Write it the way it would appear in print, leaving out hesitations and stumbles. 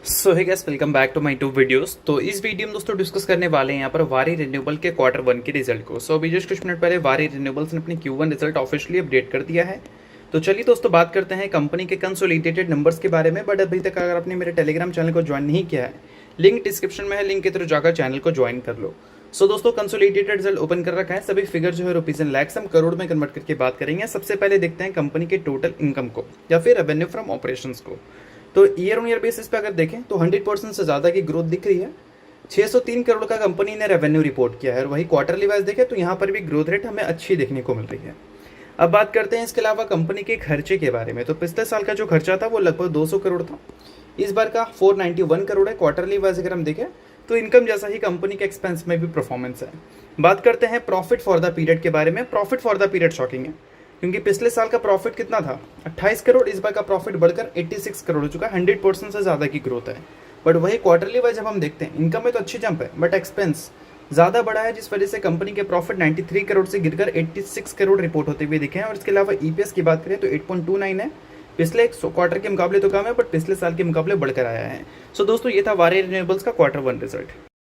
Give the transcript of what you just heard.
So hi guys, welcome back to my to videos. तो इस video में दोस्तों डिस्कस करने वाले हैं यहाँ पर वारी रिन्यूएबल के क्वार्टर वन के रिजल्ट को। सो अभी जस्ट कुछ मिनट पहले वारी रिन्यूएबल्स ने अपनी Q1 रिजल्ट ऑफिशियली अपडेट कर दिया है। तो चलिए दोस्तों बात करते हैं कंपनी के कंसोलिडेटेड नंबर्स के बारे में। बट अभी तक अगर आपने मेरे टेलीग्राम चैनल को ज्वाइन नहीं किया है, लिंक डिस्क्रिप्शन में है, लिंक के थ्रू जाकर चैनल को ज्वाइन कर लो। सो दोस्तों कंसोलिडेटेड रिजल्ट ओपन कर रखा है, सभी फिगर जो है रुपीज इन लैक्स हम करोड़ में कन्वर्ट करके बात करेंगे। सबसे पहले देखते हैं कंपनी के टोटल इनकम को या फिर रेवेन्यू फ्रॉम ऑपरेशंस को। तो ईयर ऑन ईयर बेसिस पे अगर देखें तो 100% से ज़्यादा की ग्रोथ दिख रही है। 603 करोड़ का कंपनी ने रेवेन्यू रिपोर्ट किया है और वही क्वार्टरली वाइज देखें तो यहाँ पर भी ग्रोथ रेट हमें अच्छी देखने को मिल रही है। अब बात करते हैं इसके अलावा कंपनी के खर्चे के बारे में। तो पिछले साल का जो खर्चा था वो लगभग 200 करोड़ था, इस बार का 491 करोड़ है। क्वार्टरली वाइज अगर हम देखें तो इनकम जैसा ही कंपनी के एक्सपेंस में भी परफॉर्मेंस है। बात करते हैं प्रॉफिट फॉर द पीरियड के बारे में। Profit for the period shocking है, क्योंकि पिछले साल का प्रॉफिट कितना था 28 करोड़, इस बार का प्रॉफिट बढ़कर 86 करोड़ हो चुका है। 100% से ज़्यादा की ग्रोथ है। बट वही क्वार्टरली वाइज जब हम देखते हैं इनकम में तो अच्छी जंप है, बट एक्सपेंस ज़्यादा बढ़ा है, जिस वजह से कंपनी के प्रॉफिट 93 करोड़ से गिरकर 86 करोड़ रिपोर्ट होते हुए दिखे हैं। और इसके अलावा ईपीएस की बात करें तो 8.29 है, पिछले क्वार्टर के मुकाबले तो कम है, बट पिछले साल के मुकाबले बढ़कर आया है। सो दोस्तों ये था वारी रिन्यूएबल्स का क्वार्टर वन रिजल्ट।